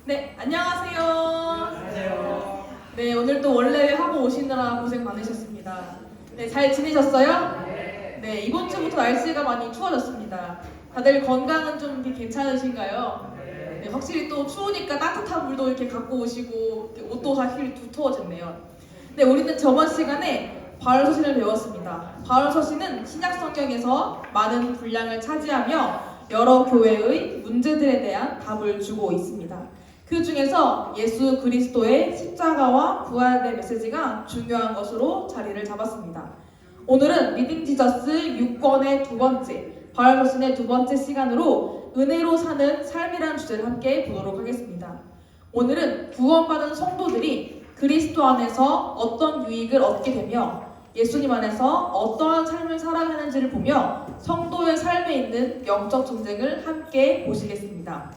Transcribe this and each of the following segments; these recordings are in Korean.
네, 안녕하세요. 안녕하세요. 네, 오늘 또 원래 하고 오시느라 고생 많으셨습니다. 네, 잘 지내셨어요? 네, 이번 주부터 날씨가 많이 추워졌습니다. 다들 건강은 좀 괜찮으신가요? 네, 확실히 또 추우니까 따뜻한 물도 이렇게 갖고 오시고 옷도 확실히 두터워졌네요. 네, 우리는 저번 시간에 바울서신을 배웠습니다. 바울서신은 신약 성경에서 많은 분량을 차지하며 여러 교회의 문제들에 대한 답을 주고 있습니다. 그 중에서 예수 그리스도의 십자가와 부활의 메시지가 중요한 것으로 자리를 잡았습니다. 오늘은 리딩 지저스 6권의 두 번째, 바울서신의 두 번째 시간으로 은혜로 사는 삶이라는 주제를 함께 보도록 하겠습니다. 오늘은 구원받은 성도들이 그리스도 안에서 어떤 유익을 얻게 되며 예수님 안에서 어떠한 삶을 살아가는지를 보며 성도의 삶에 있는 영적 전쟁을 함께 보시겠습니다.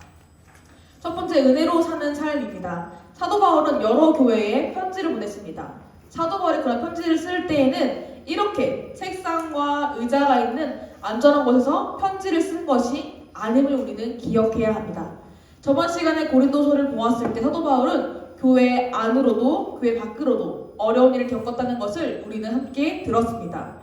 첫 번째, 은혜로 사는 삶입니다. 사도 바울은 여러 교회에 편지를 보냈습니다. 사도 바울이 그런 편지를 쓸 때에는 이렇게 책상과 의자가 있는 안전한 곳에서 편지를 쓴 것이 아님을 우리는 기억해야 합니다. 저번 시간에 고린도서를 보았을 때 사도 바울은 교회 안으로도 교회 밖으로도 어려운 일을 겪었다는 것을 우리는 함께 들었습니다.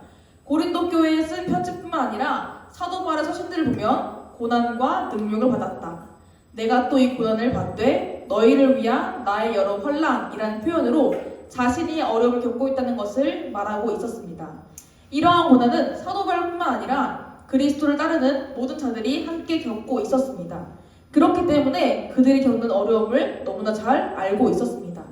고린도 교회에 쓴 편지뿐만 아니라 사도 바울의 서신들을 보면 고난과 능력을 받았다. 내가 또 이 고난을 받되 너희를 위한 나의 여러 환난이라는 표현으로 자신이 어려움을 겪고 있다는 것을 말하고 있었습니다. 이러한 고난은 사도 바울뿐만 아니라 그리스도를 따르는 모든 자들이 함께 겪고 있었습니다. 그렇기 때문에 그들이 겪는 어려움을 너무나 잘 알고 있었습니다.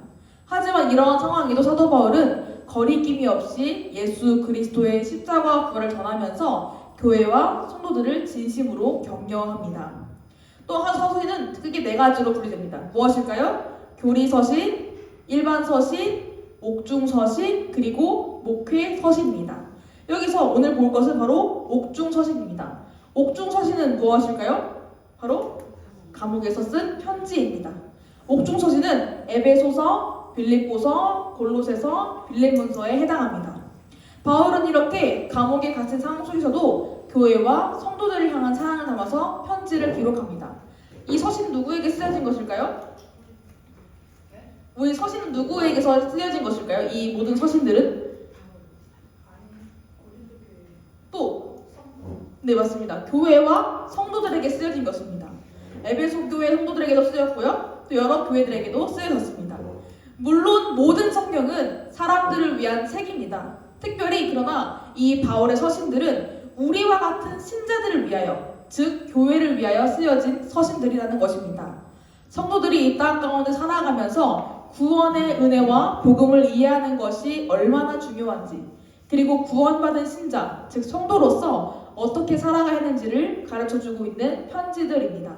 하지만 이러한 상황에도 사도 바울은 거리낌이 없이 예수 그리스도의 십자가와 부활을 전하면서 교회와 성도들을 진심으로 격려합니다. 또 한 서신은 크게 네 가지로 분류됩니다. 무엇일까요? 교리서신, 일반서신, 목중서신, 그리고 목회서신입니다. 여기서 오늘 볼 것은 바로 목중서신입니다. 목중서신은 무엇일까요? 바로 감옥에서 쓴 편지입니다. 목중서신은 에베소서, 빌립보서, 골로새서, 빌립문서에 해당합니다. 바울은 이렇게 감옥에 갇힌 상황 속에서도 교회와 성도들을 향한 사랑을 담아서 편지를 기록합니다. 이 서신 누구에게 쓰여진 것일까요? 우리 서신은 누구에게서 쓰여진 것일까요? 이 모든 서신들은? 또, 네, 맞습니다. 교회와 성도들에게 쓰여진 것입니다. 에베소 교회 성도들에게도 쓰였고요. 또 여러 교회들에게도 쓰여졌습니다. 물론 모든 성경은 사람들을 위한 책입니다. 특별히 그러나 이 바울의 서신들은 우리와 같은 신자들을 위하여, 즉 교회를 위하여 쓰여진 서신들이라는 것입니다. 성도들이 이 땅 가운데 살아가면서 구원의 은혜와 복음을 이해하는 것이 얼마나 중요한지, 그리고 구원받은 신자, 즉 성도로서 어떻게 살아가야 하는지를 가르쳐주고 있는 편지들입니다.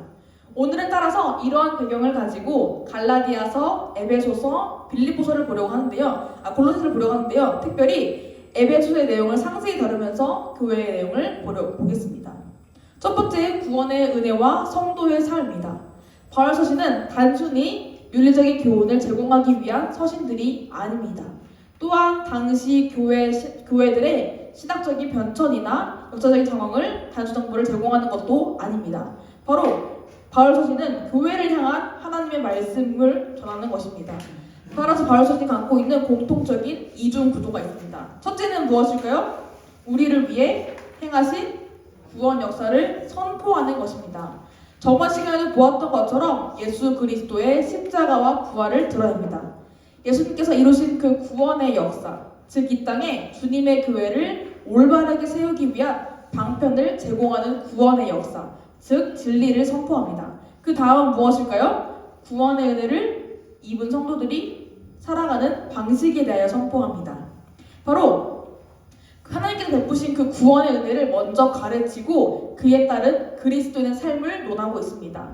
오늘은 따라서 이러한 배경을 가지고 갈라디아서, 에베소서, 빌립보서를 보려고 하는데요. 골로새서를 보려고 하는데요. 특별히 에베소서의 내용을 상세히 다루면서 교회의 내용을 보겠습니다. 첫 번째, 구원의 은혜와 성도의 삶입니다. 바울 서신은 단순히 윤리적인 교훈을 제공하기 위한 서신들이 아닙니다. 또한 당시 교회들의 신학적인 변천이나 역사적인 상황을 단수 정보를 제공하는 것도 아닙니다. 바로 바울 서신은 교회를 향한 하나님의 말씀을 전하는 것입니다. 따라서 바울 서신이 갖고 있는 공통적인 이중 구조가 있습니다. 첫째는 무엇일까요? 우리를 위해 행하신 구원 역사를 선포하는 것입니다. 저번 시간에도 보았던 것처럼 예수 그리스도의 십자가와 부활을 드러냅니다. 예수님께서 이루신 그 구원의 역사, 즉 이 땅에 주님의 교회를 올바르게 세우기 위한 방편을 제공하는 구원의 역사, 즉 진리를 선포합니다. 그 다음 무엇일까요? 구원의 은혜를 입은 성도들이 살아가는 방식에 대하여 선포합니다. 바로 하나님께서 베푸신 그 구원의 은혜를 먼저 가르치고 그에 따른 그리스도인의 삶을 논하고 있습니다.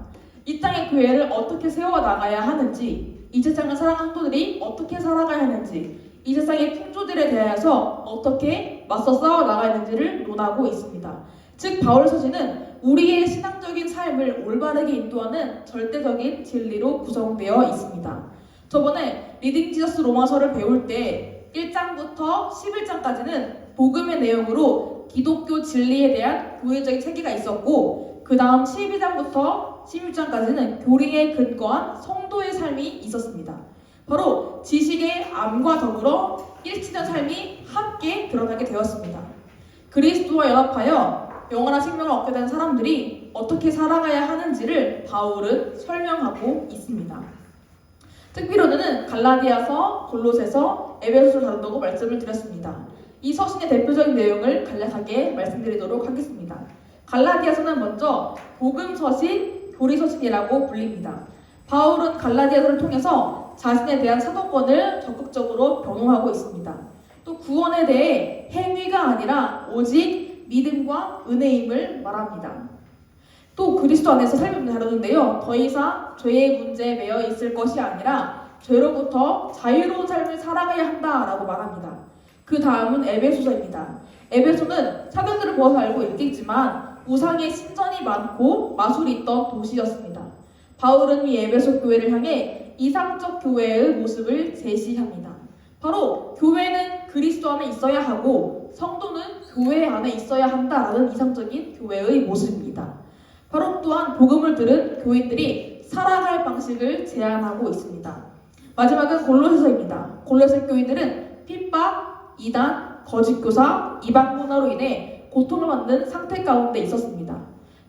이 땅의 교회를 어떻게 세워 나가야 하는지, 이 세상을 살아가는 성도들이 어떻게 살아가야 하는지, 이 세상의 풍조들에 대하여서 어떻게 맞서 싸워 나가야 하는지를 논하고 있습니다. 즉 바울 서신은 우리의 신앙적인 삶을 올바르게 인도하는 절대적인 진리로 구성되어 있습니다. 저번에 리딩 지저스 로마서를 배울 때 1장부터 11장까지는 복음의 내용으로 기독교 진리에 대한 교회적인 체계가 있었고, 그 다음 12장부터 16장까지는 교리에 근거한 성도의 삶이 있었습니다. 바로 지식의 암과 더불어 일치된 삶이 함께 드러나게 되었습니다. 그리스도와 연합하여 영원한 생명을 얻게 된 사람들이 어떻게 살아가야 하는지를 바울은 설명하고 있습니다. 특비로는 갈라디아서, 골로새서, 에베소서를 다룬다고 말씀을 드렸습니다. 이 서신의 대표적인 내용을 간략하게 말씀드리도록 하겠습니다. 갈라디아서는 먼저 복음서신, 교리서신이라고 불립니다. 바울은 갈라디아서를 통해서 자신에 대한 사도권을 적극적으로 변호하고 있습니다. 또 구원에 대해 행위가 아니라 오직 믿음과 은혜임을 말합니다. 또 그리스도 안에서 삶을 다루는데요. 더 이상 죄의 문제에 매여 있을 것이 아니라 죄로부터 자유로운 삶을 살아가야 한다라고 말합니다. 그 다음은 에베소서입니다. 에베소는 사도들을 보아서 알고 있겠지만 우상의 신전이 많고 마술이 있던 도시였습니다. 바울은 이 에베소 교회를 향해 이상적 교회의 모습을 제시합니다. 바로 교회는 그리스도 안에 있어야 하고 성도는 교회 안에 있어야 한다라는 이상적인 교회의 모습입니다. 바로 또한 복음을 들은 교인들이 살아갈 방식을 제안하고 있습니다. 마지막은 골로새서입니다. 골로새 교인들은 핍박, 이단, 거짓 교사, 이방 문화로 인해 고통을 받는 상태 가운데 있었습니다.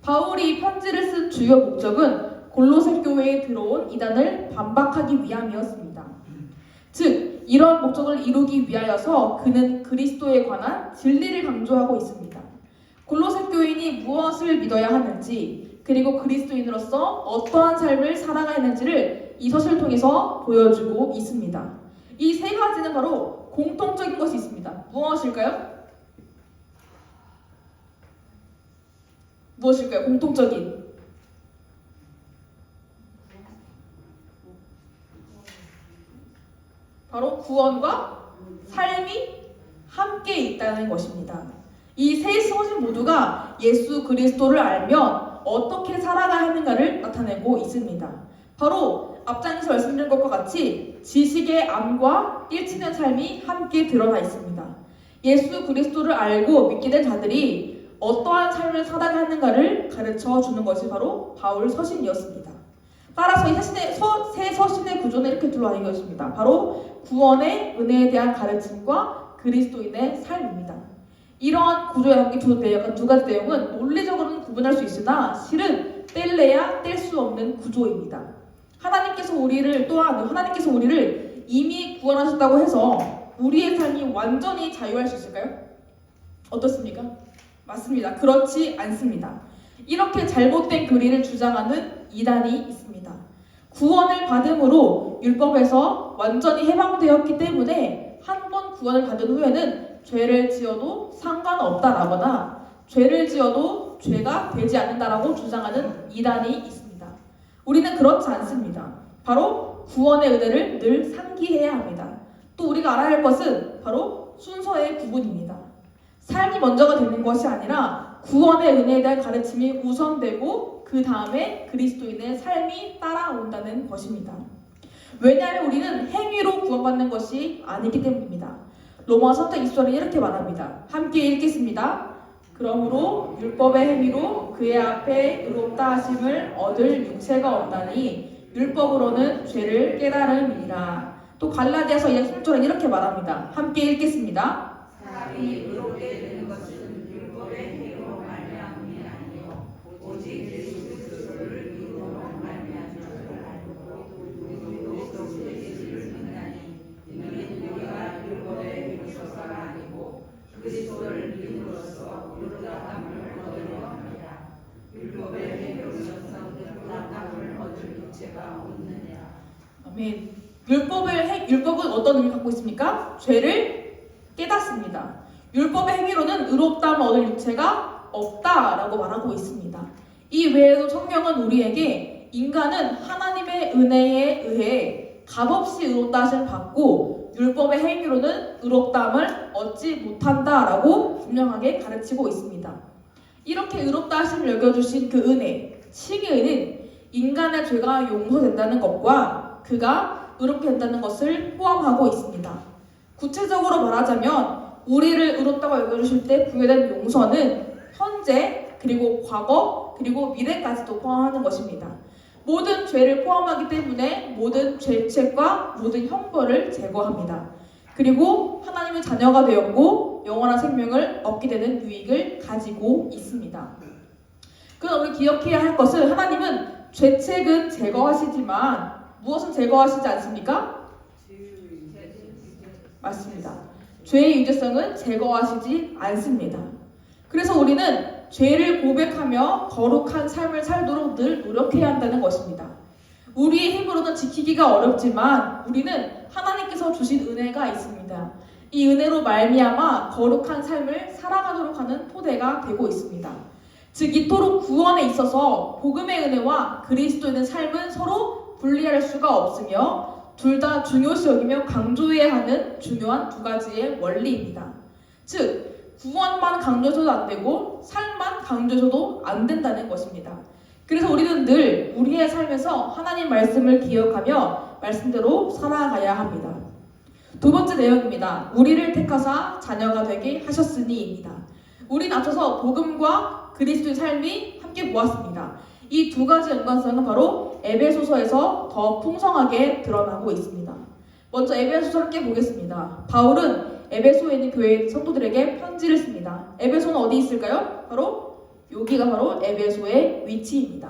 바울이 편지를 쓴 주요 목적은 골로새 교회에 들어온 이단을 반박하기 위함이었습니다. 즉, 이런 목적을 이루기 위하여서 그는 그리스도에 관한 진리를 강조하고 있습니다. 골로새 교인이 무엇을 믿어야 하는지, 그리고 그리스도인으로서 어떠한 삶을 살아가야 하는지를 이 서신을 통해서 보여주고 있습니다. 이 세 가지는 바로 공통적인 것이 있습니다. 무엇일까요? 무엇일까요? 공통적인. 바로 구원과 삶이 함께 있다는 것입니다. 이 세 서신 모두가 예수 그리스도를 알면 어떻게 살아가야 하는가를 나타내고 있습니다. 바로 앞장에서 말씀드린 것과 같이 지식의 암과 일치된 삶이 함께 드러나 있습니다. 예수 그리스도를 알고 믿게 된 자들이 어떠한 삶을 살아가야 하는가를 가르쳐 주는 것이 바로 바울 서신이었습니다. 따라서 이 세 서신의 구조는 이렇게 둘러나뉘는 것입니다. 바로 구원의 은혜에 대한 가르침과 그리스도인의 삶입니다. 이러한 구조에 담긴 두 가지 내용은 논리적으로는 구분할 수 있으나 실은 뗄래야 뗄 수 없는 구조입니다. 하나님께서 우리를 이미 구원하셨다고 해서 우리의 삶이 완전히 자유할 수 있을까요? 어떻습니까? 맞습니다. 그렇지 않습니다. 이렇게 잘못된 교리를 주장하는 이단이 있습니다. 구원을 받음으로 율법에서 완전히 해방되었기 때문에 한 번 구원을 받은 후에는 죄를 지어도 상관없다라거나 죄를 지어도 죄가 되지 않는다라고 주장하는 이단이 있습니다. 우리는 그렇지 않습니다. 바로 구원의 은혜를 늘 상기해야 합니다. 또 우리가 알아야 할 것은 바로 순서의 구분입니다. 삶이 먼저가 되는 것이 아니라 구원의 은혜에 대한 가르침이 우선되고 그 다음에 그리스도인의 삶이 따라온다는 것입니다. 왜냐하면 우리는 행위로 구원받는 것이 아니기 때문입니다. 로마서 3장 20절에 이렇게 말합니다. 함께 읽겠습니다. 그러므로 율법의 행위로 그의 앞에 의롭다 하심을 얻을 육체가 없나니 율법으로는 죄를 깨달음이니라. 또 갈라디아서 2장 16절에 이렇게 말합니다. 함께 읽겠습니다. 사람이 의롭게 되는 것은 율법의 행위로 말미암음이 아니요 오직 예수 그리스도를 믿음으로 말미암은 줄을 알고 그리스도 예수를 믿나니 이는 우리가 율법의 행위로서가 아니고 그리스도를 믿음으로써 의롭다함을 얻으려 합니다. 율법의 행위로서는 의롭다함을 얻을 육체가 없느니라. 아멘. 율법은 어떤 의미를 갖고 있습니까? 죄를 깨닫습니다. 율법의 행위로는 의롭다함을 얻을 육체가 없다라고 말하고 있습니다. 이 외에도 성경은 우리에게 인간은 하나님의 은혜에 의해 값없이 의롭다 하심을 받고 율법의 행위로는 의롭다함을 얻지 못한다라고 분명하게 가르치고 있습니다. 이렇게 의롭다 하심을 여겨주신 그 은혜, 칭의는 인간의 죄가 용서된다는 것과 그가 의롭게 된다는 것을 포함하고 있습니다. 구체적으로 말하자면 우리를 의롭다고 여겨주실 때 부여된 용서는 현재 그리고 과거 과거 그리고 미래까지도 포함하는 것입니다. 모든 죄를 포함하기 때문에 모든 죄책과 모든 형벌을 제거합니다. 그리고 하나님의 자녀가 되었고 영원한 생명을 얻게 되는 유익을 가지고 있습니다. 그럼 우리 기억해야 할 것은 하나님은 죄책은 제거하시지만 무엇은 제거하시지 않습니까? 맞습니다. 죄의 유죄성은 제거하시지 않습니다. 그래서 우리는 죄를 고백하며 거룩한 삶을 살도록 늘 노력해야 한다는 것입니다. 우리의 힘으로는 지키기가 어렵지만 우리는 하나님께서 주신 은혜가 있습니다. 이 은혜로 말미암아 거룩한 삶을 살아가도록 하는 토대가 되고 있습니다. 즉 이토록 구원에 있어서 복음의 은혜와 그리스도인의 삶은 서로 분리할 수가 없으며 둘 다 중요시 여기며 강조해야 하는 중요한 두 가지의 원리입니다. 즉 구원만 강조해서도 안 되고 삶만 강조해서도 안 된다는 것입니다. 그래서 우리는 늘 우리의 삶에서 하나님 말씀을 기억하며 말씀대로 살아가야 합니다. 두 번째 내용입니다. 우리를 택하사 자녀가 되게 하셨으니입니다. 우리는 앞서서 복음과 그리스도의 삶이 함께 모았습니다. 이 두 가지 연관성은 바로 에베소서에서 더 풍성하게 드러나고 있습니다. 먼저 에베소서를 함께 보겠습니다. 바울은 에베소에 있는 교회 성도들에게 편지를 씁니다. 에베소는 어디 있을까요? 바로 여기가 바로 에베소의 위치입니다.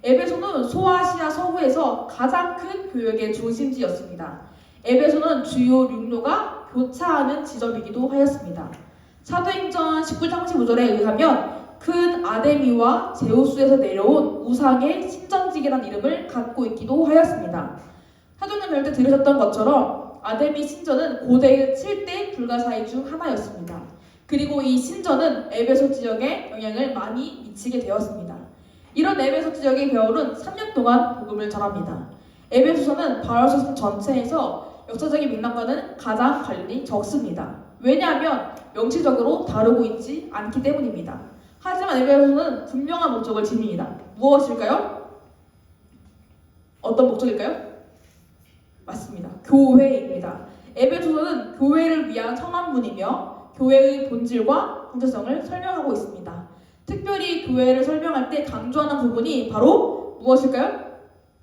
에베소는 소아시아 서부에서 가장 큰 교역의 중심지였습니다. 에베소는 주요 육로가 교차하는 지점이기도 하였습니다. 사도행전 19장 35절에 의하면 큰 아데미와 제우스에서 내려온 우상의 신전지기라는 이름을 갖고 있기도 하였습니다. 사도행전 배울 때 들으셨던 것처럼 아데미 신전은 고대의 7대 불가사의 중 하나였습니다. 그리고 이 신전은 에베소 지역에 영향을 많이 미치게 되었습니다. 이런 에베소 지역의 겨울은 3년 동안 복음을 전합니다. 에베소서는 바울서 전체에서 역사적인 맥락과는 가장 관련이 적습니다. 왜냐하면 명시적으로 다루고 있지 않기 때문입니다. 하지만 에베소서는 분명한 목적을 지닙니다. 무엇일까요? 어떤 목적일까요? 맞습니다. 교회입니다. 에베소서는 교회를 위한 청원문이며 교회의 본질과 정체성을 설명하고 있습니다. 특별히 교회를 설명할 때 강조하는 부분이 바로 무엇일까요?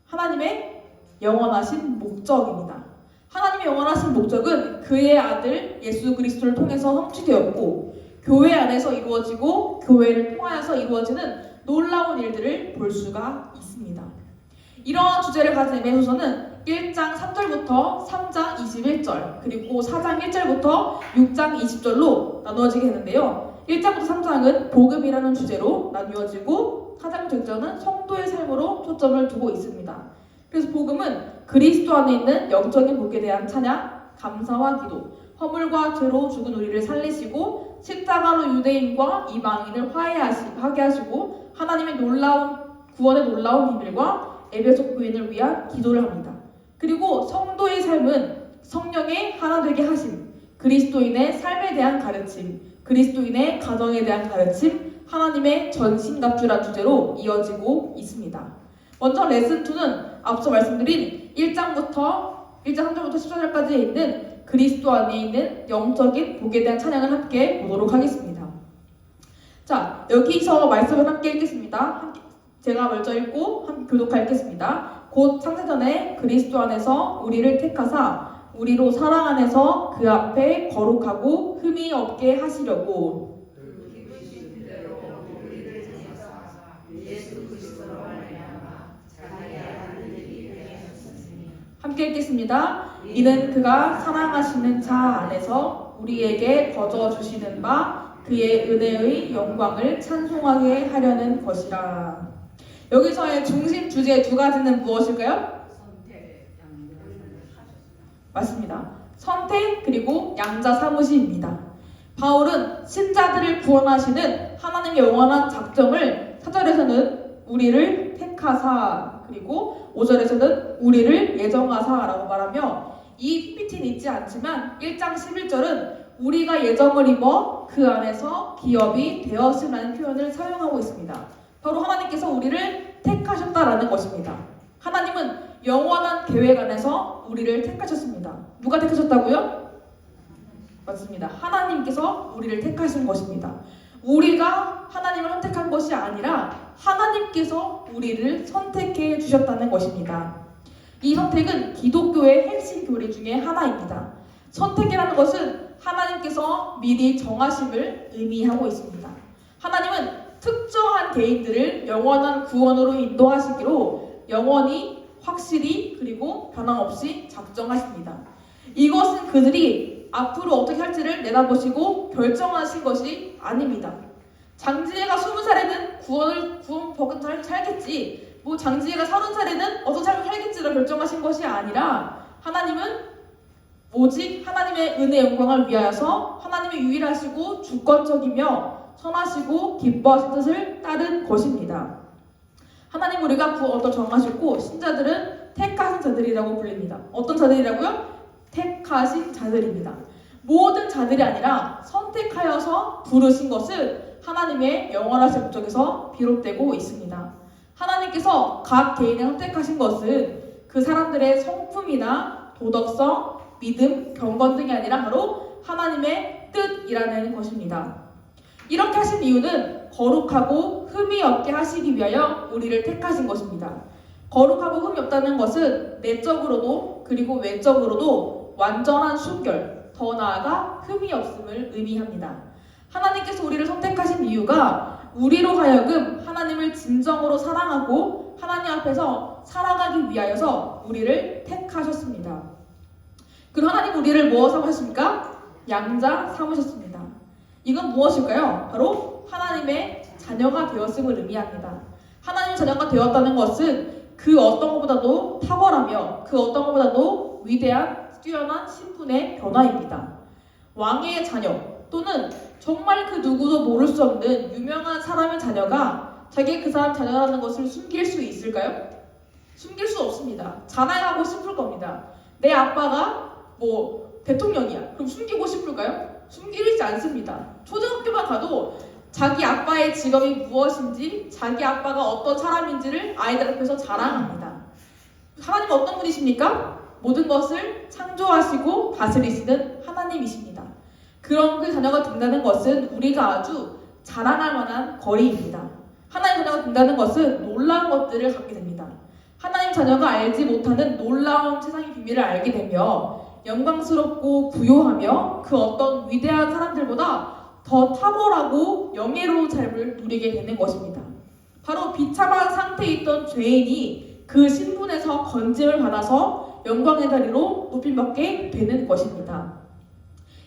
하나님의 영원하신 목적입니다. 하나님의 영원하신 목적은 그의 아들 예수 그리스도를 통해서 성취되었고 교회 안에서 이루어지고 교회를 통하여서 이루어지는 놀라운 일들을 볼 수가 있습니다. 이러한 주제를 가진 에베소서는 1장 3절부터 3장 21절 그리고 4장 1절부터 6장 20절로 나누어지게 되는데요. 1장부터 3장은 복음이라는 주제로 나누어지고 4장 6절은 성도의 삶으로 초점을 두고 있습니다. 그래서 복음은 그리스도 안에 있는 영적인 복에 대한 찬양, 감사와 기도, 허물과 죄로 죽은 우리를 살리시고 십자가로 유대인과 이방인을 화해하게 하시고 하나님의 구원의 놀라운 비밀과 에베소 교인을 위한 기도를 합니다. 그리고 성도의 삶은 성령의 하나 되게 하심, 그리스도인의 삶에 대한 가르침, 그리스도인의 가정에 대한 가르침, 하나님의 전신갑주란 주제로 이어지고 있습니다. 먼저 레슨2는 앞서 말씀드린 1장 3절부터 14절까지에 있는 그리스도 안에 있는 영적인 복에 대한 찬양을 함께 보도록 하겠습니다. 자, 여기서 말씀을 함께 읽겠습니다. 제가 먼저 읽고 함께 교독하여 읽겠습니다. 곧 창세전에 그리스도 안에서 우리를 택하사 우리로 사랑 안에서 그 앞에 거룩하고 흠이 없게 하시려고 함께 읽겠습니다. 이는 그가 사랑하시는 자 안에서 우리에게 거저 주시는 바 그의 은혜의 영광을 찬송하게 하려는 것이라. 여기서의 중심 주제 두 가지는 무엇일까요? 맞습니다. 선택 그리고 양자 사무시입니다. 바울은 신자들을 구원하시는 하나님의 영원한 작정을 4절에서는 우리를 택하사 그리고 5절에서는 우리를 예정하사라고 말하며 이 PPT는 있지 않지만 1장 11절은 우리가 예정을 입어 그 안에서 기업이 되었음이라는 표현을 사용하고 있습니다. 바로 하나님께서 우리를 택하셨다라는 것입니다. 하나님은 영원한 계획 안에서 우리를 택하셨습니다. 누가 택하셨다고요? 맞습니다. 하나님께서 우리를 택하신 것입니다. 우리가 하나님을 선택한 것이 아니라 하나님께서 우리를 선택해 주셨다는 것입니다. 이 선택은 기독교의 핵심 교리 중에 하나입니다. 선택이라는 것은 하나님께서 미리 정하심을 의미하고 있습니다. 하나님은 특정한 개인들을 영원한 구원으로 인도하시기로 영원히 확실히 그리고 변함없이 작정하십니다. 이것은 그들이 앞으로 어떻게 할지를 내다보시고 결정하신 것이 아닙니다. 장지혜가 20살에는 구원 버튼 잘 살겠지, 뭐 장지혜가 30살에는 어떤 삶을 살겠지를 결정하신 것이 아니라 하나님은 오직 하나님의 은혜의 영광을 위하여서 하나님의 유일하시고 주권적이며 선하시고 기뻐하신 뜻을 따른 것입니다. 하나님 우리가 구원을 정하셨고 신자들은 택하신 자들이라고 불립니다. 어떤 자들이라고요? 택하신 자들입니다. 모든 자들이 아니라 선택하여서 부르신 것은 하나님의 영원하신 목적에서 비롯되고 있습니다. 하나님께서 각 개인을 선택하신 것은 그 사람들의 성품이나 도덕성, 믿음, 경건 등이 아니라 바로 하나님의 뜻이라는 것입니다. 이렇게 하신 이유는 거룩하고 흠이 없게 하시기 위하여 우리를 택하신 것입니다. 거룩하고 흠이 없다는 것은 내적으로도 그리고 외적으로도 완전한 순결, 더 나아가 흠이 없음을 의미합니다. 하나님께서 우리를 선택하신 이유가 우리로 하여금 하나님을 진정으로 사랑하고 하나님 앞에서 살아가기 위하여서 우리를 택하셨습니다. 그리고 하나님 우리를 무엇으로 하십니까? 양자 삼으셨습니다. 이건 무엇일까요? 바로 하나님의 자녀가 되었음을 의미합니다. 하나님의 자녀가 되었다는 것은 그 어떤 것보다도 탁월하며 그 어떤 것보다도 위대한 뛰어난 신분의 변화입니다. 왕의 자녀 또는 정말 그 누구도 모를 수 없는 유명한 사람의 자녀가 자기 그 사람 자녀라는 것을 숨길 수 있을까요? 숨길 수 없습니다. 자랑하고 싶을 겁니다. 내 아빠가 뭐 대통령이야. 그럼 숨기고 싶을까요? 숨기지 않습니다. 초등학교만 가도 자기 아빠의 직업이 무엇인지 자기 아빠가 어떤 사람인지를 아이들 앞에서 자랑합니다. 하나님은 어떤 분이십니까? 모든 것을 창조하시고 다스리시는 하나님이십니다. 그런 그 자녀가 된다는 것은 우리가 아주 자랑할 만한 거리입니다. 하나님 자녀가 된다는 것은 놀라운 것들을 갖게 됩니다. 하나님 자녀가 알지 못하는 놀라운 세상의 비밀을 알게 되며 영광스럽고 부요하며 그 어떤 위대한 사람들보다 더 탁월하고 영예로운 삶을 누리게 되는 것입니다. 바로 비참한 상태에 있던 죄인이 그 신분에서 건짐을 받아서 영광의 자리로 높임받게 되는 것입니다.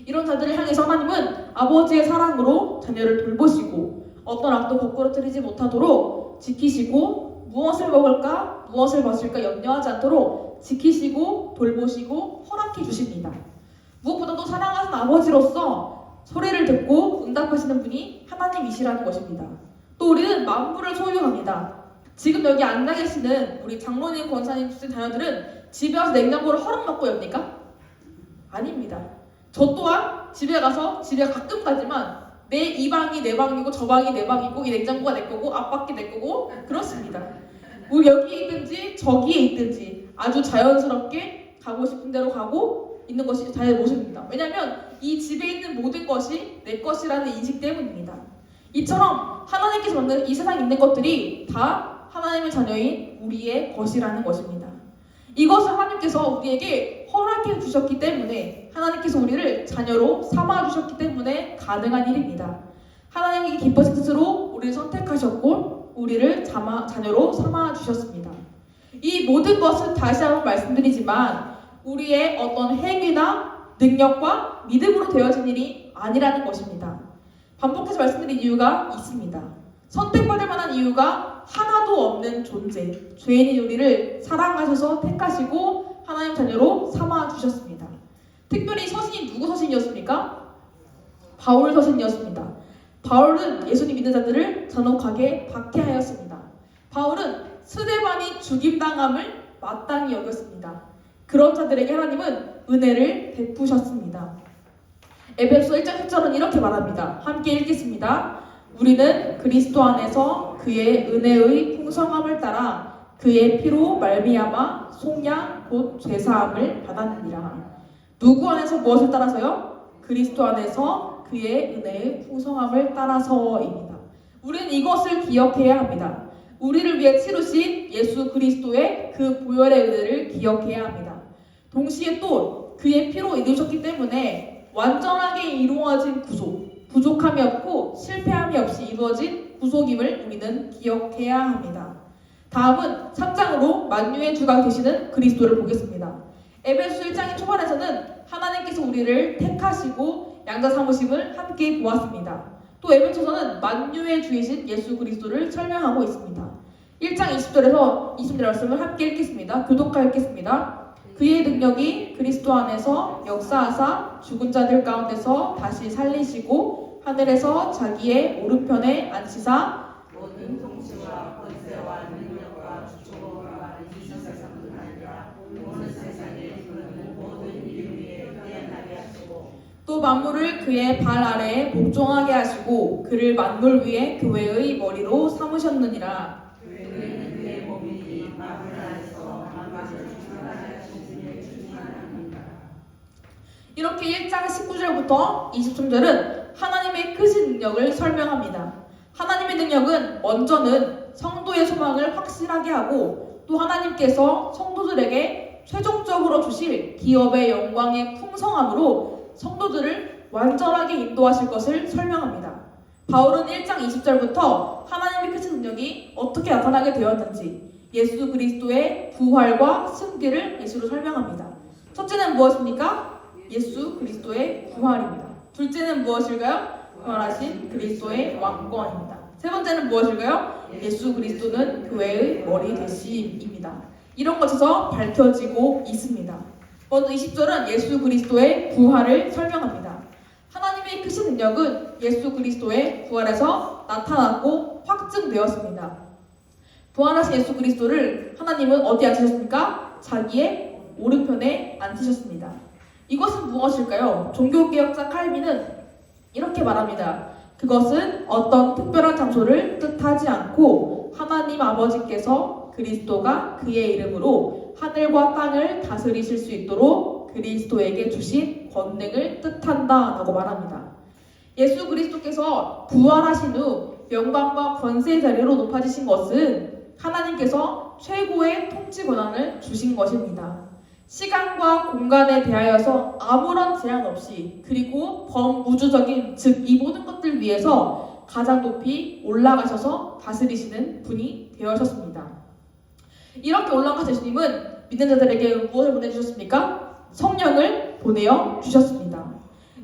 이런 자들을 향해서 하나님은 아버지의 사랑으로 자녀를 돌보시고 어떤 악도 거꾸로 틀리지 못하도록 지키시고 무엇을 먹을까 무엇을 마실까 염려하지 않도록 지키시고 돌보시고 허락해 주십니다. 무엇보다도 사랑하는 아버지로서 소리를 듣고 응답하시는 분이 하나님이시라는 것입니다. 또 우리는 만물을 소유합니다. 지금 여기 앉아 계시는 우리 장로님, 권사님 자녀들은 집에 와서 냉장고를 허락받고 엽니까? 아닙니다. 저 또한 집에 가서 집에 가끔 가지만 이 방이 내 방이고 저 방이 내 방이고 이 냉장고가 내 거고 앞바퀴 내 거고 그렇습니다. 우리 여기에 있든지 저기에 있든지 아주 자연스럽게 가고 싶은 대로 가고 있는 것이 자의 모습입니다. 왜냐하면 이 집에 있는 모든 것이 내 것이라는 인식 때문입니다. 이처럼 하나님께서 만든 이 세상에 있는 것들이 다 하나님의 자녀인 우리의 것이라는 것입니다. 이것을 하나님께서 우리에게 허락해 주셨기 때문에 하나님께서 우리를 자녀로 삼아 주셨기 때문에 가능한 일입니다. 하나님이 기뻐하신 뜻으로 우리를 선택하셨고 우리를 자녀로 삼아 주셨습니다. 이 모든 것은 다시 한번 말씀드리지만 우리의 어떤 행위나 능력과 믿음으로 되어진 일이 아니라는 것입니다. 반복해서 말씀드린 이유가 있습니다. 선택받을 만한 이유가 하나도 없는 존재, 죄인인 우리를 사랑하셔서 택하시고 하나님 자녀로 삼아 주셨습니다. 특별히 서신이 누구 서신이었습니까? 바울 서신이었습니다. 바울은 예수님 믿는 자들을 잔혹하게 박해하였습니다. 바울은 스데반이 죽임당함을 마땅히 여겼습니다. 그런 자들에게 하나님은 은혜를 베푸셨습니다. 에베소 1장 10절은 이렇게 말합니다. 함께 읽겠습니다. 우리는 그리스도 안에서 그의 은혜의 풍성함을 따라 그의 피로 말미암아 속량 곧 죄사함을 받았느니라. 누구 안에서 무엇을 따라서요? 그리스도 안에서 그의 은혜의 풍성함을 따라서입니다. 우리는 이것을 기억해야 합니다. 우리를 위해 치르신 예수 그리스도의 그 보혈의 은혜를 기억해야 합니다. 동시에 또 그의 피로 이루셨기 때문에 완전하게 이루어진 구속, 부족함이 없고 실패함이 없이 이루어진 구속임을 우리는 기억해야 합니다. 다음은 3장으로 만유의 주가 되시는 그리스도를 보겠습니다. 에베소 1장의 초반에서는 하나님께서 우리를 택하시고 양자 삼으심을 함께 보았습니다. 또 에베소서는 만유의 주이신 예수 그리스도를 설명하고 있습니다. 1장 20절에서 20절 말씀을 함께 읽겠습니다. 교독하여 읽겠습니다. 그의 능력이 그리스도 안에서 역사하사 죽은 자들 가운데서 다시 살리시고 하늘에서 자기의 오른편에 앉히사 모든 통치와 권세와 능력과 주권과 이 세상뿐 아니라 온 세상에 주는 모든 일 위에 뛰어나게 하시고 또 만물을 그의 발 아래에 복종하게 하시고 그를 만물 위에 교회의 머리로 삼으셨느니라. 그는 그의 몸이 만물 안에서 만물을 주관하게 하시는 주님 하나님이라. 이렇게 1장 19절부터 23절은 하나님의 크신 능력을 설명합니다. 하나님의 능력은 먼저는 성도의 소망을 확실하게 하고 또 하나님께서 성도들에게 최종적으로 주실 기업의 영광의 풍성함으로 성도들을 완전하게 인도하실 것을 설명합니다. 바울은 1장 20절부터 하나님의 크신 능력이 어떻게 나타나게 되었는지 예수 그리스도의 부활과 승리를 예수로 설명합니다. 첫째는 무엇입니까? 예수 그리스도의 부활입니다. 둘째는 무엇일까요? 부활하신 그리스도의 왕권입니다. 세 번째는 무엇일까요? 예수 그리스도는 교회의 머리 되심입니다. 이런 것에서 밝혀지고 있습니다. 먼저 20절은 예수 그리스도의 부활을 설명합니다. 하나님의 크신 능력은 예수 그리스도의 부활에서 나타났고 확증되었습니다. 부활하신 예수 그리스도를 하나님은 어디에 앉히셨습니까? 자기의 오른편에 앉히셨습니다. 이것은 무엇일까요? 종교개혁자 칼빈은 이렇게 말합니다. 그것은 어떤 특별한 장소를 뜻하지 않고 하나님 아버지께서 그리스도가 그의 이름으로 하늘과 땅을 다스리실 수 있도록 그리스도에게 주신 권능을 뜻한다 라고 말합니다. 예수 그리스도께서 부활하신 후 영광과 권세의 자리로 높아지신 것은 하나님께서 최고의 통치 권한을 주신 것입니다. 시간과 공간에 대하여서 아무런 제한 없이 그리고 범우주적인 즉 이 모든 것들 위해서 가장 높이 올라가셔서 다스리시는 분이 되어셨습니다. 이렇게 올라가신 예수님은 믿는 자들에게 무엇을 보내주셨습니까? 성령을 보내어 주셨습니다.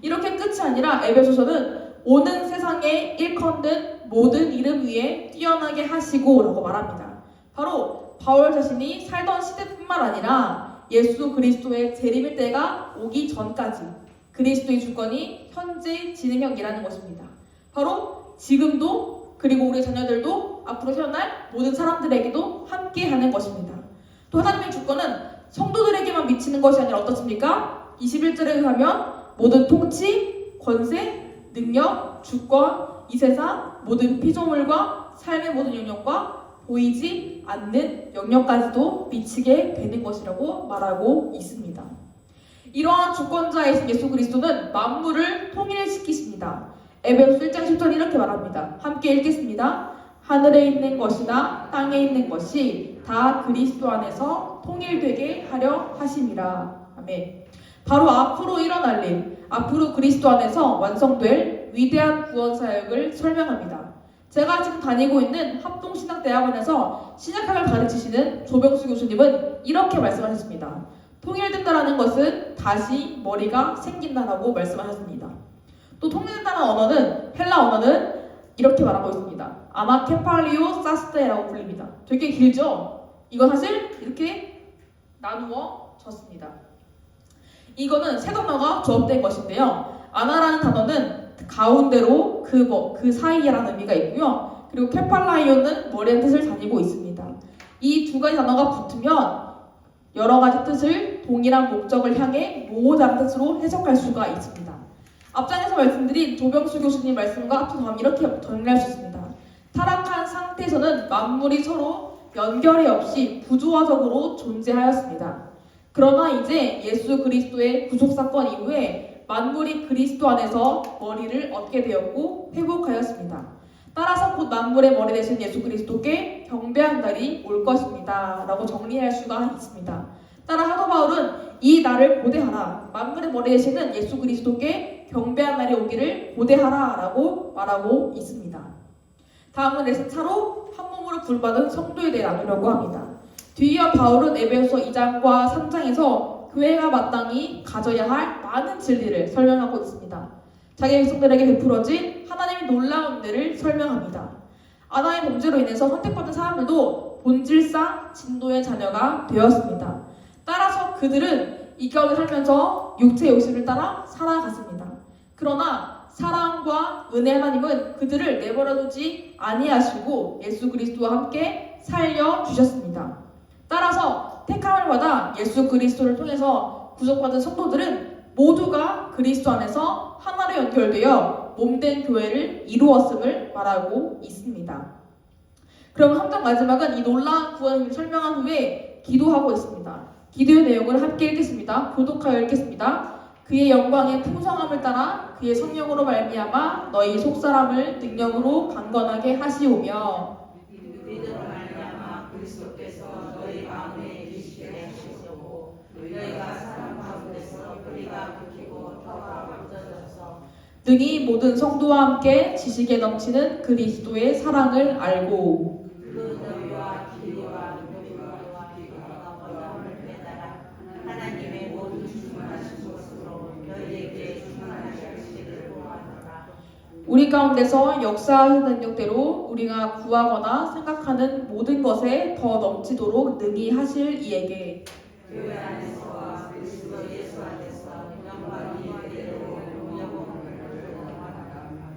이렇게 끝이 아니라 에베소서는 오는 세상에 일컫는 모든 이름 위에 뛰어나게 하시고 라고 말합니다. 바로 바울 자신이 살던 시대뿐만 아니라 예수 그리스도의 재림의 때가 오기 전까지 그리스도의 주권이 현재 진행형이라는 것입니다. 바로 지금도 그리고 우리 자녀들도 앞으로 태어날 모든 사람들에게도 함께 하는 것입니다. 또 하나님의 주권은 성도들에게만 미치는 것이 아니라 어떻습니까? 21절에 의하면 모든 통치, 권세, 능력, 주권, 이 세상 모든 피조물과 삶의 모든 영역과 보이지 않는 영역까지도 미치게 되는 것이라고 말하고 있습니다. 이러한 주권자이신 예수 그리스도는 만물을 통일시키십니다. 에베소 1장 10절 이렇게 말합니다. 함께 읽겠습니다. 하늘에 있는 것이나 땅에 있는 것이 다 그리스도 안에서 통일되게 하려 하심이라. 아멘. 바로 앞으로 일어날 일, 앞으로 그리스도 안에서 완성될 위대한 구원 사역을 설명합니다. 제가 지금 다니고 있는 합동신학대학원에서 신약학을 가르치시는 조병수 교수님은 이렇게 말씀하셨습니다. 통일된다라는 것은 다시 머리가 생긴다라고 말씀하셨습니다. 또 통일된다는 언어는 헬라 언어는 이렇게 말하고 있습니다. 아나케팔리오 사스테라고 불립니다. 되게 길죠? 이거 사실 이렇게 나누어졌습니다. 이거는 세 단어가 조합된 것인데요. 아나라는 단어는 가운데로 그 사이에라는 의미가 있고요. 그리고 케팔라이오는 머리의 뜻을 다니고 있습니다. 이 두 가지 단어가 붙으면 여러 가지 뜻을 동일한 목적을 향해 모호한 뜻으로 해석할 수가 있습니다. 앞장에서 말씀드린 조병수 교수님 말씀과 합쳐서 이렇게 정리할 수 있습니다. 타락한 상태에서는 만물이 서로 연결이 없이 부조화적으로 존재하였습니다. 그러나 이제 예수 그리스도의 구속사건 이후에 만물이 그리스도 안에서 머리를 얻게 되었고 회복하였습니다. 따라서 곧 만물의 머리 되신 예수 그리스도께 경배한 날이 올 것입니다. 라고 정리할 수가 있습니다. 따라 사도 바울은 이 날을 고대하라. 만물의 머리 되시는 예수 그리스도께 경배한 날이 오기를 고대하라 라고 말하고 있습니다. 다음은 레슨 차로 한 몸으로 부름받은 성도에 대해 나누려고 합니다. 뒤이어 바울은 에베소서 2장과 3장에서 교회가 마땅히 가져야 할 많은 진리를 설명하고 있습니다. 자기 백성들에게 베풀어진 하나님의 놀라운 은혜를 설명합니다. 아담의 범죄로 인해서 선택받은 사람들도 본질상 진노의 자녀가 되었습니다. 따라서 그들은 이 가운데 살면서 육체의 욕심을 따라 살아갔습니다. 그러나 사랑과 은혜 하나님은 그들을 내버려두지 아니하시고 예수 그리스도와 함께 살려주셨습니다. 따라서 택함을 받아 예수 그리스도를 통해서 구속받은 성도들은 모두가 그리스도 안에서 하나로 연결되어 몸된 교회를 이루었음을 말하고 있습니다. 그럼 함정 마지막은 이 놀라운 구원을 설명한 후에 기도하고 있습니다. 기도의 내용을 함께 읽겠습니다. 교독하여 읽겠습니다. 그의 영광의 풍성함을 따라 그의 성령으로 말미암아 너희 속사람을 능력으로 강건하게 하시오며 믿음으로 말미암아 그리스도께서 너희 마음에 계시게 하시고 너희가 사랑 가운데서 뿌리가 긋히고 터가 묻어져서 능히 모든 성도와 함께 지식에 넘치는 그리스도의 사랑을 알고 그 너희와 길이와 높이와 깊이와 어려움을 깨달아 하나님의 모든 충만하신 것으로 너희에게 충만하게 하시기를 원하노라. 우리 가운데서 역사하신 능력대로 우리가 구하거나 생각하는 모든 것에 더 넘치도록 능히 하실 이에게 교회 안에서와 그리스도 예수 안에서 영광이 그대로 영원을 원하노라.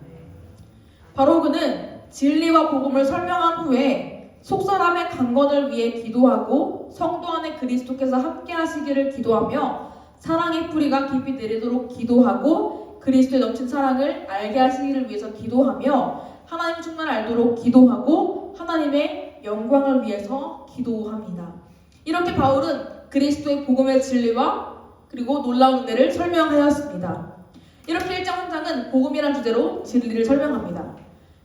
바로 그는 진리와 복음을 설명한 후에 속사람의 강건을 위해 기도하고 성도 안에 그리스도께서 함께 하시기를 기도하며 사랑의 뿌리가 깊이 내리도록 기도하고 그리스도의 넘친 사랑을 알게 하시기를 위해서 기도하며 하나님 충만을 알도록 기도하고 하나님의 영광을 위해서 기도합니다. 이렇게 바울은 그리스도의 복음의 진리와 그리고 놀라운 은혜를 설명하였습니다. 이렇게 1장 3장은 복음이라는 주제로 진리를 설명합니다.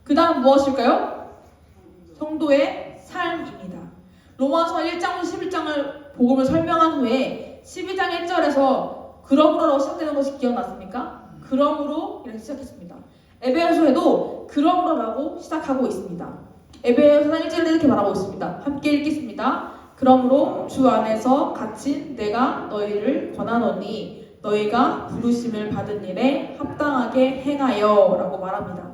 그 다음 무엇일까요? 성도의 삶입니다. 로마서 1장 11장을 복음을 설명한 후에 12장 1절에서 그러므로라고 시작되는 것이 기억났습니까? 그러므로 이렇게 시작했습니다. 에베소서에도 그러므로라고 시작하고 있습니다. 에베소서 1절에 이렇게 말하고 있습니다. 함께 읽겠습니다. 그러므로 주 안에서 갇힌 내가 너희를 권하노니 너희가 부르심을 받은 일에 합당하게 행하여 라고 말합니다.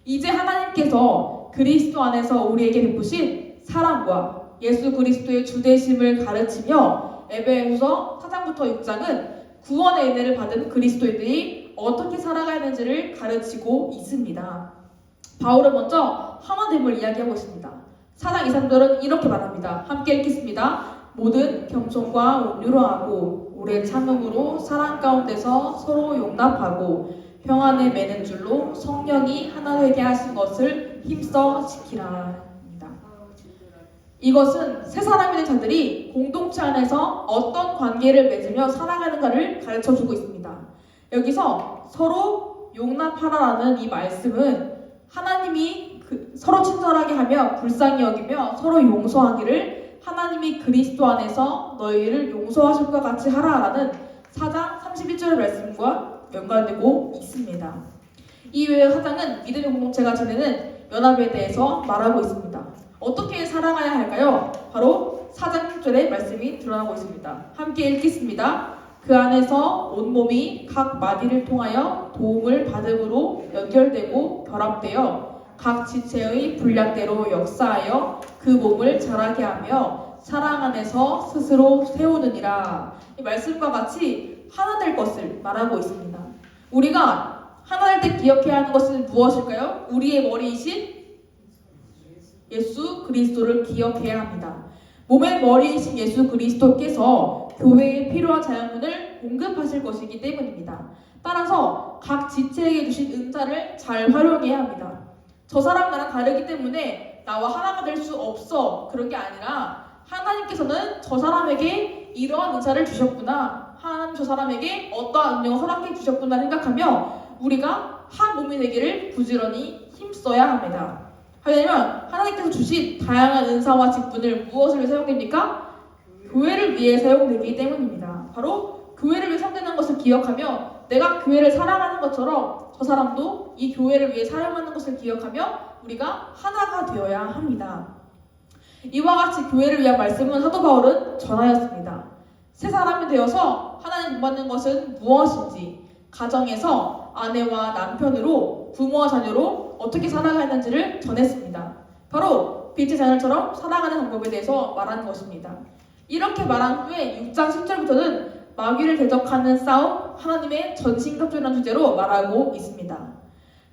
이제 하나님께서 그리스도 안에서 우리에게 베푸신 사랑과 예수 그리스도의 주되심을 가르치며 에베소서 4장부터 6장은 구원의 은혜를 받은 그리스도인들이 어떻게 살아가야 하는지를 가르치고 있습니다. 바울은 먼저 하나됨을 이야기하고 있습니다. 4장 2, 3절은 이렇게 말합니다. 함께 읽겠습니다. 모든 겸손과 온유로 하고 오래 참음으로 사랑 가운데서 서로 용납하고 평안에 매는 줄로 성령이 하나 되게 하신 것을 힘써 지키라. 이것은 새 사람이 된 자들이 공동체 안에서 어떤 관계를 맺으며 살아가는가를 가르쳐주고 있습니다. 여기서 서로 용납하라라는 이 말씀은 하나님이 서로 친절하게 하며 불쌍히 여기며 서로 용서하기를 하나님이 그리스도 안에서 너희를 용서하실 것 같이 하라라는 4장 31절의 말씀과 연관되고 있습니다. 이 외의 4장은 믿음의 공동체가 지내는 연합에 대해서 말하고 있습니다. 어떻게 살아가야 할까요? 바로 4장 1절의 말씀이 드러나고 있습니다. 함께 읽겠습니다. 그 안에서 온몸이 각 마디를 통하여 도움을 받음으로 연결되고 결합되어 각 지체의 분량대로 역사하여 그 몸을 자라게 하며 사랑 안에서 스스로 세우느니라. 이 말씀과 같이 하나 될 것을 말하고 있습니다. 우리가 하나 될 때 기억해야 하는 것은 무엇일까요? 우리의 머리이신 예수 그리스도를 기억해야 합니다. 몸의 머리이신 예수 그리스도께서 교회에 필요한 자양분을 공급하실 것이기 때문입니다. 따라서 각 지체에게 주신 은사를 잘 활용해야 합니다. 저 사람 나랑 다르기 때문에 나와 하나가 될 수 없어 그런 게 아니라 하나님께서는 저 사람에게 이러한 은사를 주셨구나, 하나님 저 사람에게 어떠한 능력을 허락해 주셨구나 생각하며 우리가 한 몸이 되기를 부지런히 힘써 있어야 합니다. 왜냐하면 하나님께서 주신 다양한 은사와 직분을 무엇을 위해 사용됩니까? 교회를 위해 사용되기 때문입니다. 바로 교회를 위해 사용되는 것을 기억하며 내가 교회를 사랑하는 것처럼 저 사람도 이 교회를 위해 사용하는 것을 기억하며 우리가 하나가 되어야 합니다. 이와 같이 교회를 위한 말씀은 사도 바울은 전하였습니다. 새 사람이 되어서 하나님 본받는 것은 무엇인지, 가정에서 아내와 남편으로, 부모와 자녀로 어떻게 살아가야 하는지를 전했습니다. 바로 빛의 자녀처럼 살아가는 방법에 대해서 말하는 것입니다. 이렇게 말한 후에 6장 10절부터는 마귀를 대적하는 싸움, 하나님의 전신갑주라는 주제로 말하고 있습니다.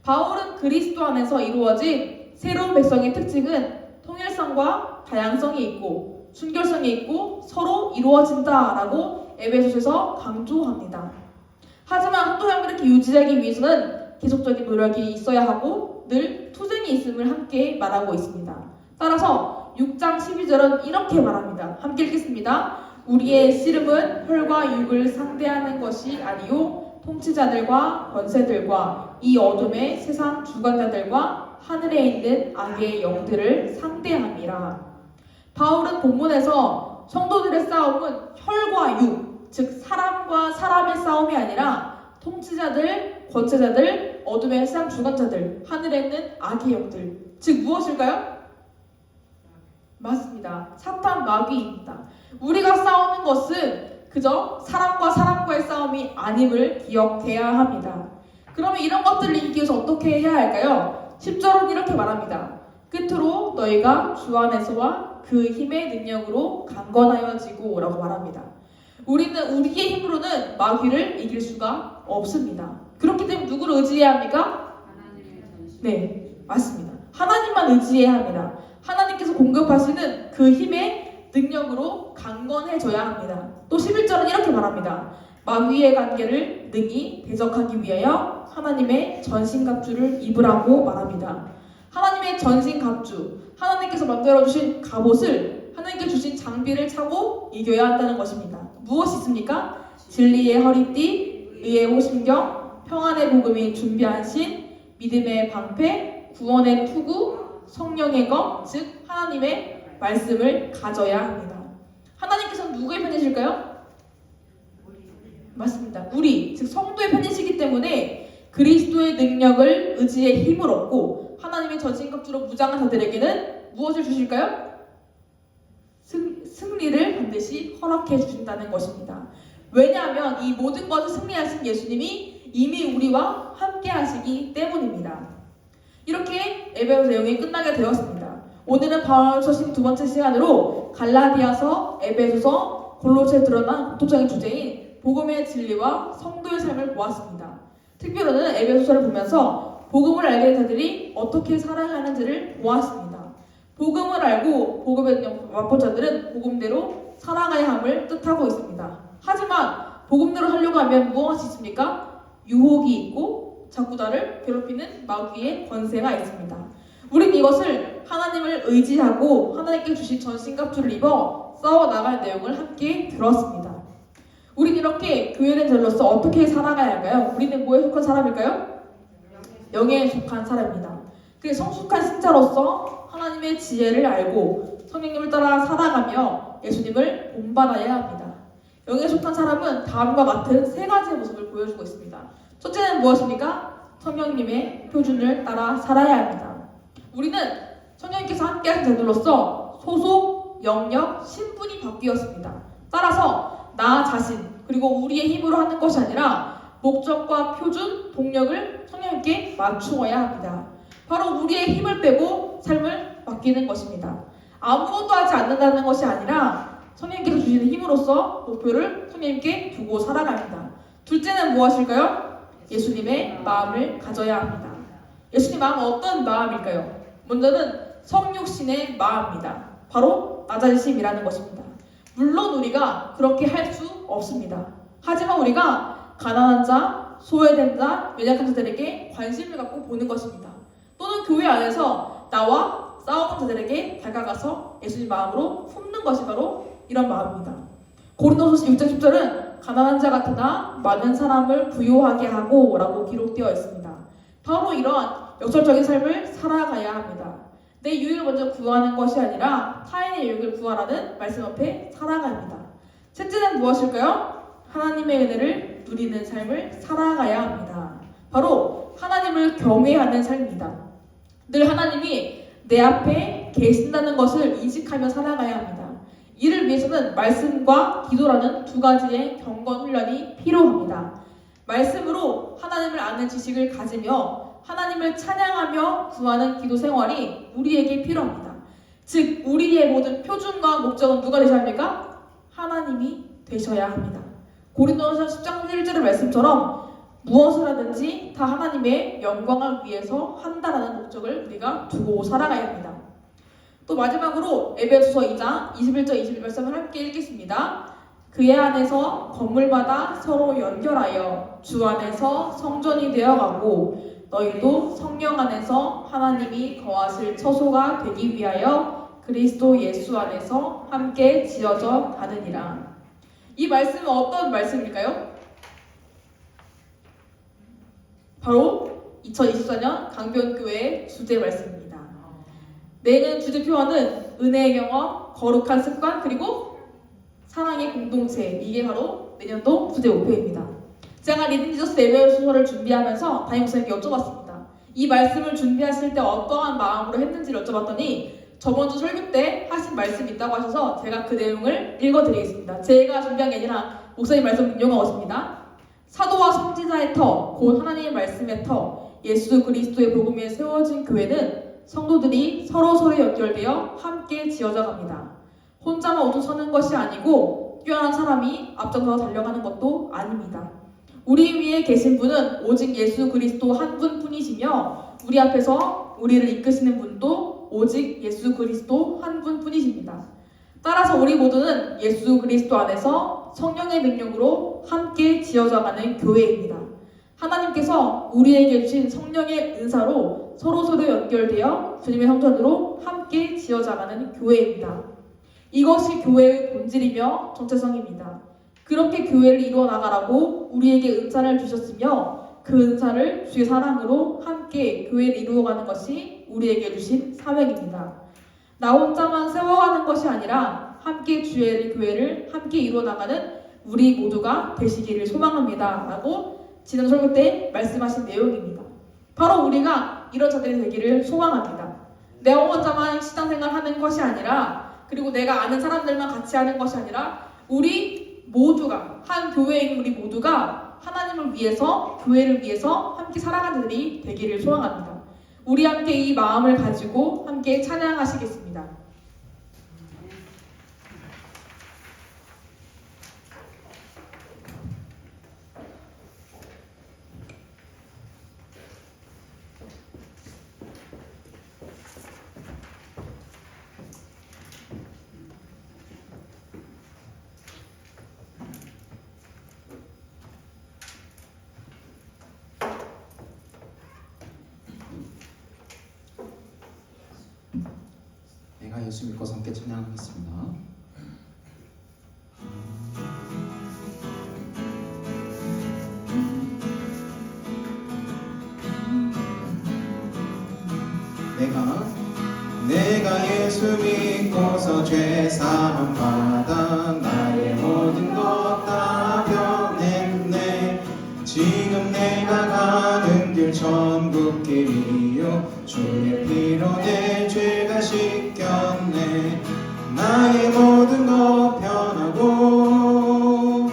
바울은 그리스도 안에서 이루어진 새로운 백성의 특징은 통일성과 다양성이 있고 순결성이 있고 서로 이루어진다라고 에베소서에서 강조합니다. 하지만 한도형을 이렇게 유지하기 위해서는 계속적인 노력이 있어야 하고 늘 투쟁이 있음을 함께 말하고 있습니다. 따라서 6장 12절은 이렇게 말합니다. 함께 읽겠습니다. 우리의 씨름은 혈과 육을 상대하는 것이 아니요 통치자들과 권세들과 이 어둠의 세상 주관자들과 하늘에 있는 악의 영들을 상대함이라. 바울은 본문에서 성도들의 싸움은 혈과 육, 즉 사람과 사람의 싸움이 아니라 통치자들, 권세자들, 어둠의 세상 주관자들, 하늘에 있는 악의 영들, 즉 무엇일까요? 맞습니다. 사탄 마귀입니다. 우리가 싸우는 것은 그저 사람과 사람과의 싸움이 아님을 기억해야 합니다. 그러면 이런 것들을 이기기 위해서 어떻게 해야 할까요? 10절은 이렇게 말합니다. 끝으로 너희가 주 안에서와 그 힘의 능력으로 강건하여지고 라고 말합니다. 우리는 우리의 힘으로는 마귀를 이길 수가 없습니다. 그렇기 때문에 누구를 의지해야 합니까? 네, 맞습니다. 하나님만 의지해야 합니다. 하나님께서 공급하시는 그 힘의 능력으로 강건해져야 합니다. 또 11절은 이렇게 말합니다. 마귀의 관계를 능히 대적하기 위하여 하나님의 전신갑주를 입으라고 말합니다. 하나님의 전신갑주, 하나님께서 만들어주신 갑옷을 하나님께 주신 장비를 차고 이겨야 한다는 것입니다. 무엇이 있습니까? 진리의 허리띠, 의의 호심경, 평안의 복음이 준비한 신, 믿음의 방패, 구원의 투구, 성령의 검, 즉 하나님의 말씀을 가져야 합니다. 하나님께서는 누구의 편이실까요? 맞습니다. 우리, 즉 성도의 편이시기 때문에 그리스도의 능력을 의지의 힘을 얻고 하나님의 전신갑주로 무장한 자들에게는 무엇을 주실까요? 승리를 반드시 허락해 주신다는 것입니다. 왜냐하면 이 모든 것을 승리하신 예수님이 이미 우리와 함께 하시기 때문입니다. 이렇게 에베소 내용이 끝나게 되었습니다. 오늘은 바울 서신 두 번째 시간으로 갈라디아서, 에베소서, 골로새에 드러난 공통적인 주제인 복음의 진리와 성도의 삶을 보았습니다. 특별히는 에베소서를 보면서 복음을 알게 된 자들이 어떻게 살아야 하는지를 보았습니다. 복음을 알고 복음의 능력 맛본 자들은 복음대로 살아가야 함을 뜻하고 있습니다. 하지만 복음대로 하려고 하면 무엇이 있습니까? 유혹이 있고 자꾸 나를 괴롭히는 마귀의 권세가 있습니다. 우린 이것을 하나님을 의지하고 하나님께 주신 전신갑주를 입어 싸워나갈 내용을 함께 들었습니다. 우린 이렇게 교회된 자로서 어떻게 살아가야 할까요? 우리는 뭐에 속한 사람일까요? 영에 속한 사람입니다. 그래서 성숙한 신자로서 하나님의 지혜를 알고 성령님을 따라 살아가며 예수님을 본받아야 합니다. 영에 속한 사람은 다음과 같은 세 가지의 모습을 보여주고 있습니다. 첫째는 무엇입니까? 성령님의 표준을 따라 살아야 합니다. 우리는 성령님께서 함께하신 자들로서 소속, 영역, 신분이 바뀌었습니다. 따라서 나 자신 그리고 우리의 힘으로 하는 것이 아니라 목적과 표준, 동력을 성령님께 맞추어야 합니다. 바로 우리의 힘을 빼고 삶을 맡기는 것입니다. 아무것도 하지 않는다는 것이 아니라 성령님께서 주시는 힘으로써 목표를 성령님께 두고 살아갑니다. 둘째는 무엇일까요? 예수님의 마음을 가져야 합니다. 예수님 마음은 어떤 마음일까요? 먼저는 성육신의 마음입니다. 바로 나자심이라는 것입니다. 물론 우리가 그렇게 할 수 없습니다. 하지만 우리가 가난한 자, 소외된 자, 연약한 자들에게 관심을 갖고 보는 것입니다. 또는 교회 안에서 나와 싸우는 자들에게 다가가서 예수님 마음으로 품는 것이 바로 이런 마음입니다. 고린도서 6장 10절은 가난한 자 같으나 많은 사람을 부요하게 하고 라고 기록되어 있습니다. 바로 이러한 역설적인 삶을 살아가야 합니다. 내 유익을 먼저 구하는 것이 아니라 타인의 유익을 구하라는 말씀 앞에 살아가야 합니다. 셋째는 무엇일까요? 하나님의 은혜를 누리는 삶을 살아가야 합니다. 바로 하나님을 경외하는 삶입니다. 늘 하나님이 내 앞에 계신다는 것을 인식하며 살아가야 합니다. 이를 위해서는 말씀과 기도라는 두 가지의 경건 훈련이 필요합니다. 말씀으로 하나님을 아는 지식을 가지며 하나님을 찬양하며 구하는 기도 생활이 우리에게 필요합니다. 즉 우리의 모든 표준과 목적은 누가 되셔야 합니까? 하나님이 되셔야 합니다. 고린도전서 10장 1절의 말씀처럼 무엇을 하든지 다 하나님의 영광을 위해서 한다라는 목적을 우리가 두고 살아가야 합니다. 또 마지막으로 에베소서 2장 21절 21말씀을 함께 읽겠습니다. 그의 안에서 건물마다 서로 연결하여 주 안에서 성전이 되어가고 너희도 성령 안에서 하나님이 거하실 처소가 되기 위하여 그리스도 예수 안에서 함께 지어져 가느니라. 이 말씀은 어떤 말씀일까요? 바로 2024년 강변교회의 주제 말씀입니다. 내년 주제 표어는 은혜의 경험, 거룩한 습관, 그리고 사랑의 공동체. 이게 바로 내년도 주제 목표입니다. 제가 리듬 지저스 에베소서를 준비하면서 담임 목사님께 여쭤봤습니다. 이 말씀을 준비하실 때 어떠한 마음으로 했는지를 여쭤봤더니 저번 주 설교 때 하신 말씀이 있다고 하셔서 제가 그 내용을 읽어드리겠습니다. 제가 준비한 게 아니라 목사님 말씀 인용하고 있습니다. 사도와 선지자의 터, 곧 하나님의 말씀의 터, 예수 그리스도의 복음에 세워진 교회는 성도들이 서로서로 연결되어 함께 지어져 갑니다. 혼자만 우뚝 서는 것이 아니고 뛰어난 사람이 앞장서 달려가는 것도 아닙니다. 우리 위에 계신 분은 오직 예수 그리스도 한 분뿐이시며 우리 앞에서 우리를 이끄시는 분도 오직 예수 그리스도 한 분뿐이십니다. 따라서 우리 모두는 예수 그리스도 안에서 성령의 능력으로 함께 지어져가는 교회입니다. 하나님께서 우리에게 주신 성령의 은사로 서로서로 연결되어 주님의 성전으로 함께 지어져가는 교회입니다. 이것이 교회의 본질이며 정체성입니다. 그렇게 교회를 이루어 나가라고 우리에게 은사를 주셨으며 그 은사를 주의 사랑으로 함께 교회를 이루어가는 것이 우리에게 주신 사명입니다. 나 혼자만 세워가는 것이 아니라 함께 주의 교회를 함께 이루어 나가는 우리 모두가 되시기를 소망합니다. 라고 지난 설교 때 말씀하신 내용입니다. 바로 우리가 이런 자들이 되기를 소망합니다. 내 혼자만 신앙생활 하는 것이 아니라 그리고 내가 아는 사람들만 같이 하는 것이 아니라 우리 모두가 한 교회에 있는 우리 모두가 하나님을 위해서 교회를 위해서 함께 살아가는 자들이 되기를 소망합니다. 우리 함께 이 마음을 가지고 함께 찬양하시겠습니다. 내가 예수 믿고 함께 찬양하겠습니다. 내가 예수 믿고서 죄 사함 받아 나의 모든 것 다 변했네. 지금 내가 가는 길 천국길이요 주의 피로 내 죄가 씻겼네. 나의 모든 것 변하고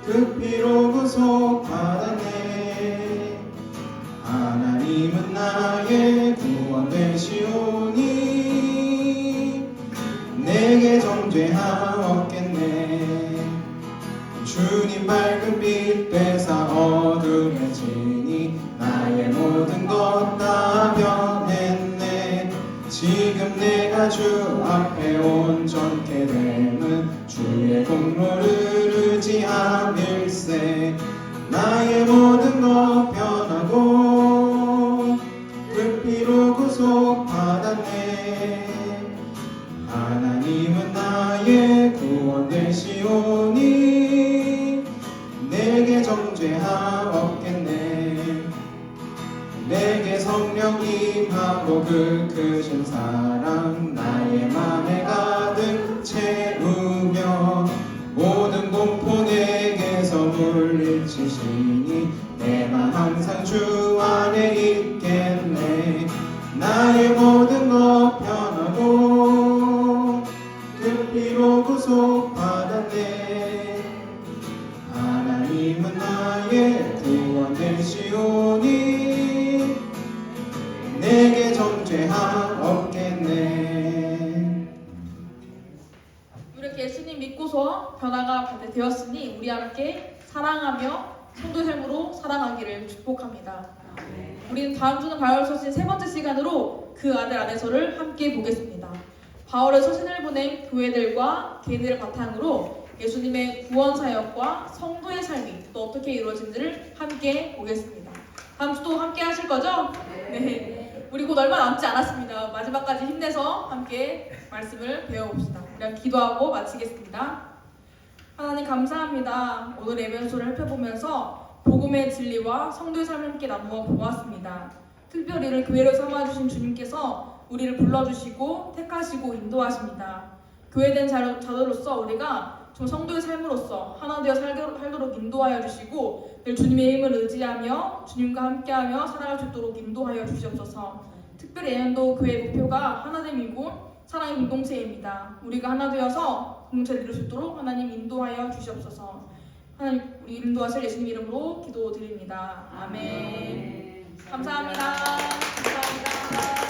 그 피로 구속 받았네. 하나님은 나의 구원 되시오니 내게 정죄하옵겠네. 주님 밝은 빛 되사 어둠에 지니 나의 모든 것 다 변했네. 지금 내가 주 앞에 온전케 됨은 주의 공로를 의지함일세. 나의 모든 것 변하고 그 피로 구속 받았네. 하나님은 나의 구원 되시오니 내게 정죄하옵겠네. 내게 성령 성령 임하고 그 크신 사랑 나의 맘에 가득 채우며 모든 공포 내게서 물리치시니 내 맘 항상 주 안에 있겠네. 나의 모든 것 편하고 그 피로 구속받았네. 하나님은 나의 구원 되시오니 내게 정죄함 없겠네. 이렇게 예수님 믿고서 변화가 되었으니 우리 함께 사랑하며 성도의 삶으로 살아가기를 축복합니다. 우리는 다음 주는 바울 서신 세 번째 시간으로 그 아들 안에서를 함께 보겠습니다. 바울의 서신을 보낸 교회들과 개인들을 바탕으로 예수님의 구원 사역과 성도의 삶이 또 어떻게 이루어진지를 함께 보겠습니다. 다음 주도 함께 하실 거죠? 네. 우리 곧 얼마 남지 않았습니다. 마지막까지 힘내서 함께 말씀을 배워봅시다. 우리 기도하고 마치겠습니다. 하나님 감사합니다. 오늘 예배소를 살펴보면서 복음의 진리와 성도의 삶을 함께 나누어 보았습니다. 특별히 이를 교회로 삼아주신 주님께서 우리를 불러주시고 택하시고 인도하십니다. 교회된 자들로서 우리가 좀 성도의 삶으로서 하나 되어 살도록 인도하여 주시고 늘 주님의 힘을 의지하며 주님과 함께하며 살아갈 수 있도록 인도하여 주시옵소서. 특별히 내년도 교회의 목표가 하나됨이고 사랑의 공동체입니다. 우리가 하나 되어서 공동체를 이룰 수 있도록 하나님 인도하여 주시옵소서. 하나님 우리 인도하실 예수님 이름으로 기도드립니다. 아멘. 감사합니다. 감사합니다.